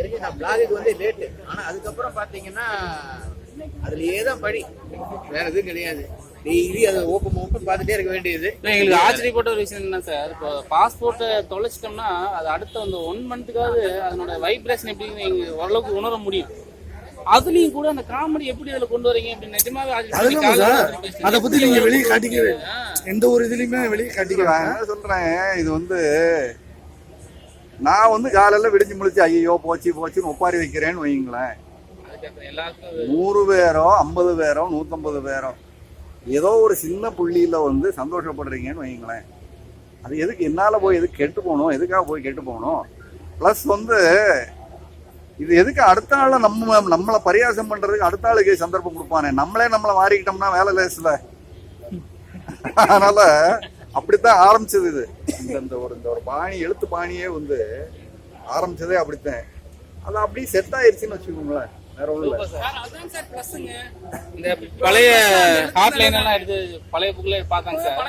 தெரிஞ்சு நான் பிளாகுக்கு வந்து லேட்டு. ஆனா அதுக்கப்புறம் பாத்தீங்கன்னா அதுலயே தான் படி, வேற எதுவும் கிடையாது. டெய்லி அதை ஓப்பன் பார்த்துட்டே இருக்க வேண்டியது. எங்களுக்கு ஆச்சரியப்பட்ட ஒரு விஷயம் என்ன சார், இப்போ பாஸ்போர்ட்டை தொலைச்சிட்டோம்னா அது அடுத்த அந்த 1 மந்த்துக்காவது அதனோட வைப்ரேஷன் எப்படி நீங்க ஓரளவுக்கு உணர முடியும். அதுலயும் கூட அந்த காமெடி எப்படி அதுல கொண்டு வரீங்க அப்படின்னு நிஜமாவே அதை பத்தி நீங்க வெளியே காட்டிக்கவே எந்த ஒரு இதுலயுமே வெளியே காட்டிக்க சொல்றேன். இது வந்து நான் வந்து காலையில விடிஞ்சு முடிச்சு ஐயோ போச்சுன்னு ஒப்பாரி வைக்கிறேன்னு வைங்களேன். 100 பேரோ 50 பேரோ 150 பேரோ ஏதோ ஒரு சின்ன புள்ளியில வந்து சந்தோஷப்படுறீங்கன்னு வைங்களேன். அது எதுக்கு என்னால போய் எதுக்கு கெட்டு போகணும், எதுக்காக போய் கெட்டு போகணும்? பிளஸ் வந்து இது எதுக்கு அடுத்த ஆள நம்மளை பரியாசம் பண்றதுக்கு அடுத்த ஆளுக்கு சந்தர்ப்பம் கொடுப்பானே, நம்மளை மாறிக்கிட்டோம்னா வேலை லேஸ்ல. அதனால அப்படித்தான் ஆரம்பிச்சது இது. இந்த ஒரு பாணி எழுத்து பாணியே வந்து ஆரம்பிச்சதே அப்படித்தான். அது அப்படியே செட் ஆயிருச்சுன்னு வச்சுக்கோங்களேன். வேற ஒண்ணும் இல்ல. இந்த பழைய ஹாட்லைன் எல்லாம் எடுத்து பழைய புக்ல பார்த்தாங்க சார்.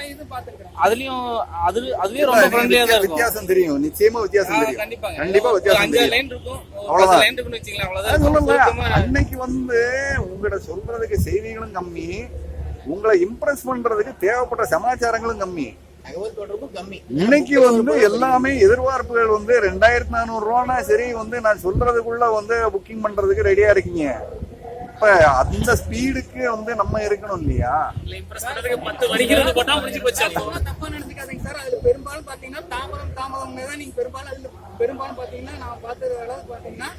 அதுலயும் அதுவே ரொம்ப ஃப்ரெண்ட்லியா தான் இருக்கும். வித்தியாசம் தெரியும், நிச்சயமா வித்தியாசம் தெரியும். கண்டிப்பா வித்தியாசம் தெரியும். 5 லைன் இருக்கும், அவ்வளவுதான். லைன் இருக்குன்னு வெச்சீங்களா, அவ்வளவுதான். அன்னைக்கு வந்து உங்ககிட்ட சொல்றதுக்கு செய்திகளும் கம்மி, உங்களை இம்ப்ரெஸ் பண்றதுக்கு தேவைப்பட்ட சமாச்சாரங்களும் கம்மி, தகவல் தொடர்பும் கம்மி. இன்னைக்கு வந்து எல்லாமே எதிர்பார்ப்புகள் வந்து 2400 ரூபானா சரி வந்து நான் சொல்றதுக்குள்ள வந்து புக்கிங் பண்றதுக்கு ரெடியா இருக்கீங்க. இப்ப அந்த ஸ்பீடுக்கு வந்து நம்ம இருக்கணும் இல்லையா? தப்பா நினைச்சுக்காதீங்க சார். அதுல பெரும்பாலும் பாத்தீங்கன்னா தாமதம் தான். நீங்க பெரும்பாலும் பாத்தீங்கன்னா நான் பார்த்தது அளவு பாத்தீங்கன்னா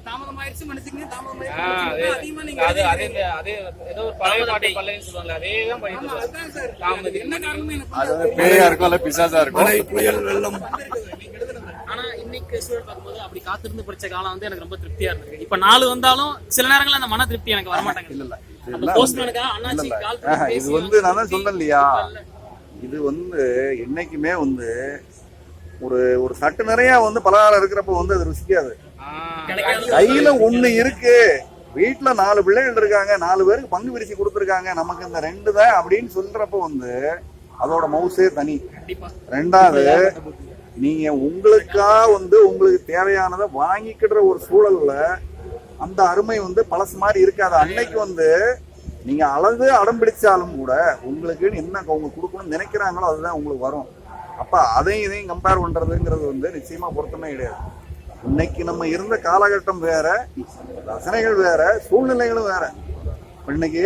தாமதம் ஆயிடுச்சு மனுஷங்க, தாமதம் அதிகமா நீங்க அதே ஏதோ ஒரு பழைய பாட்டை பல்லைன்னு சொல்லுவாங்க, அதேதான் பண்ணிட்டு அதுதான் சார். என்ன காரணமும் எனக்கு அது பேயா இருக்கும் இல்ல பிசாசா இருக்கும். புயல் வெள்ளம். ஆனா இன்னைக்கு சூழல் பார்க்கும்போது அப்படி காத்திருந்து படிச்ச காலம் வந்து எனக்கு ரொம்ப திருப்தியா இருக்கு. இப்ப 4 வந்தாலும் சில நேரங்கள்ல அந்த மன திருப்தி எனக்கு வரமாட்டாங்க. இல்ல இது வந்து நான் தான் சொன்னேன் இல்லையா, இது வந்து என்னைக்குமே வந்து ஒரு சட்டு நிறைய வந்து பலகாரம் இருக்கிறப்ப வந்து அது ருசிக்காது. கையில ஒண்ணு இருக்கு, வீட்டுல 4 பிள்ளைகள் இருக்காங்க, 4 பேருக்கு பங்கு பிரிச்சு கொடுத்துருக்காங்க, நமக்கு இந்த 2 தான் அப்படின்னு சொல்றப்ப வந்து அதோட மவுசே தனி. ரெண்டாவது, நீங்க உங்களுக்கா வந்து உங்களுக்கு தேவையானதை வாங்கிக்கிற ஒரு சூழல்ல அந்த அருமை வந்து பழசு மாதிரி இருக்காது. அன்னைக்கு வந்து நீங்க அளவு அடம் பிடிச்சாலும் கூட உங்களுக்கு என்ன அவங்க கொடுக்கணும்னு நினைக்கிறாங்களோ அதுதான் உங்களுக்கு வரும். அப்ப அதையும் இதையும் கம்பேர் பண்றதுங்கிறது வந்து நிச்சயமா பொருத்தமே கிடையாது. இன்னைக்கு நம்ம இருந்த காலகட்டம் வேற, ரசனைகள் வேற, சூழ்நிலைகளும் வேற. இன்னைக்கு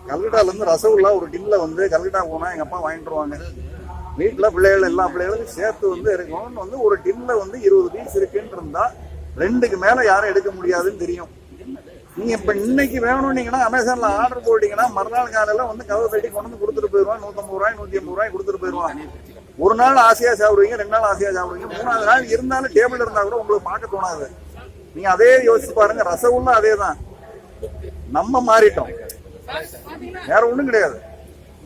கல்கட்டால இருந்து ரசகுல்லா ஒரு டின்ல வந்து கல்கட்டா போனா எங்க அப்பா வாங்கிட்டு வருவாங்க. வீட்டுல பிள்ளைகள் எல்லா பிள்ளைகளுக்கும் சேர்த்து வந்து இருக்கணும்னு வந்து ஒரு டின்ல வந்து 20 பீஸ் இருக்குன்னு இருந்தா 2க்கு மேல யாரும் எடுக்க முடியாதுன்னு தெரியும். நீங்க இப்ப இன்னைக்கு வேணும்னீங்கன்னா அமேசான்ல ஆர்டர் போட்டீங்கன்னா மறுநாள் காலையில வந்து கதவு தட்டி கொண்டு வந்து கொடுத்துட்டு போயிடுவான். 150 ரூபாய் 150 ரூபாய் கொடுத்துட்டு போயிடுவான். ஒரு நாள் ஆசையா சாப்பிடுவீங்க, 2 நாள் ஆசையா சாப்பிடுவீங்க, 3ஆவது நாள் இருந்தாலும் டேபிள் இருந்தா கூட உங்களுக்கு பார்க்க தோணாது. நீங்க அதே யோசிச்சு பாருங்க. ரசகுல்லா அதே தான். நம்ம மாறிட்டோம், வேற ஒண்ணும் கிடையாது.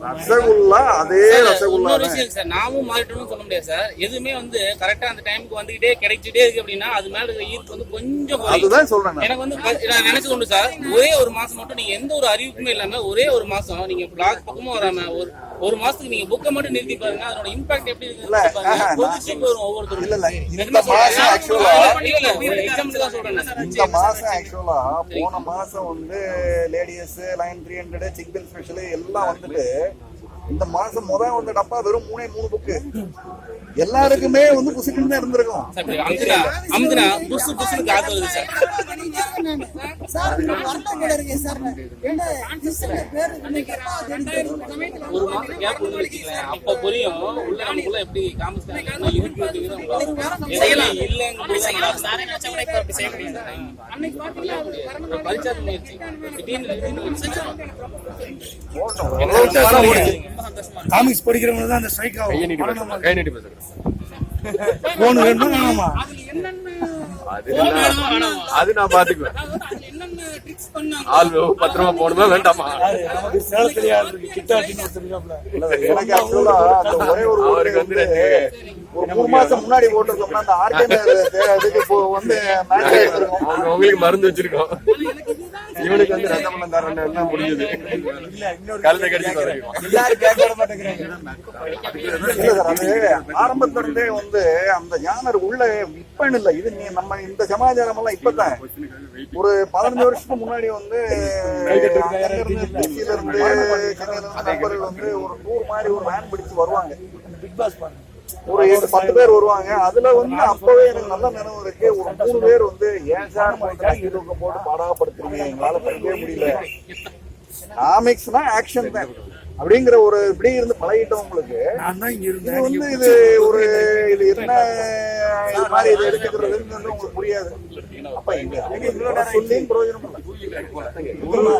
ரசகுல்லா அதே ரசகுல்லா சார். நாமும் மாறிட்டோம்னு சொல்ல முடியாது சார். எதுவுமே வந்து கரெக்டா அந்த டைமுக்கு வந்துகிட்டே கிடைச்சிட்டே இருக்கு அப்படின்னா அது மேல இருக்கிற ஈர்ப்பு வந்து கொஞ்சம் அதுதான் சொல்றேன். எனக்கு வந்து நான் நினைச்சு கொண்டு சார், ஒரே ஒரு மாசம் மட்டும் நீங்க எந்த ஒரு அறிவிப்புமே இல்லாம ஒரே ஒரு மாசம் நீங்க பிளாக் பக்கமும் வராம ஒரு மாசத்துக்கு நீங்க புக்கை மட்டும் நிறுத்தி பாருங்க, அதோட இம்பாக்ட் எப்படி இருக்கு வரும் ஒவ்வொருத்தரும். இந்த மாசம் ஆக்சுவலா சொல்றேன். போன மாசம் வந்து லேடிஸ் லைன் 300 சிங்கிள் ஸ்பெஷல் எல்லாம் வந்துட்டு இந்த மாசம் வந்து டப்பா வெறும் 3 புக்கு எல்லாருக்குமே வந்து புசுக்குன்னு தான் இருந்திருக்கும். ஒரு மாசம் கேப் அப்ப புரியும் உள்ள நமக்குள்ள எப்படி பரிச்சாத்து முயற்சி காமிக்ஸ் படிக்கிறவங்க தான் அந்த ஸ்ட்ரைக் ஆகும். போன் வேணுமா? அது நான் பாத்துக்குவேன். ட்ரிக்ஸ் பண்ணாங்க. ஆள் பத்திரமா போகணுமா வேண்டாமா? நமக்கு சேலத்திலேயே இருக்கு கிட்டாட்டின்னு ஒருத்தருக்காப்ல. எனக்கு ஆக்சுவலா அந்த ஒரே ஒரு அவருக்கு வந்து ஒரு 3 மாசம் முன்னாடி போட்டிருக்கோம்னா அந்த இதுக்கு இப்போ வந்து மேட்ச் ஆயிருக்கும். உங்களுக்கு மருந்து வச்சிருக்கோம். இவனுக்கு வந்து ரத்த பணம் தரணும் எல்லாம் முடிஞ்சது. கழுத்தை கடிச்சு வரைக்கும் எல்லாரும் கேட்க விட மாட்டேங்கிறாங்க. இல்ல சார், அது ஆரம்பத்துல இருந்தே வந்து அந்த ஜானர் உள்ள இப்ப இல்ல. இது நம்ம இந்த சமாச்சாரம் எல்லாம் இப்பதான் ஒரு 15 வருஷத்துக்கு முன்னாடி வந்து திருச்சியில இருந்து நண்பர்கள் வந்து ஒரு டூர் மாதிரி ஒரு வேன் பிடிச்சு வருவாங்க. பிக் பாஸ் பாருங்க. ஒரு 10 பேர் வருவாங்க. அதுல வந்து அப்பவே எனக்கு நல்ல நினைவு இருக்கு. ஒரு 3 பேர் வந்து ஏன் சார் கணக்கு தூக்கம் போட்டு பாடாப்படுத்துறீங்க, எங்களால படிக்கவே முடியல. காமிக்ஸ்னா ஆக்ஷன் தான் அப்படிங்கிற ஒரு இப்படி இருந்து பழகிட்டவங்களுக்கு நான் தான் இங்க இது இருந்தேன். வந்து இது ஒரு இது என்ன இது மாதிரி இது எடுத்துக்கிறதுன்னு உங்களுக்கு புரியாது. அப்ப இங்க சொல்லியும் பிரயோஜனம் இல்லை.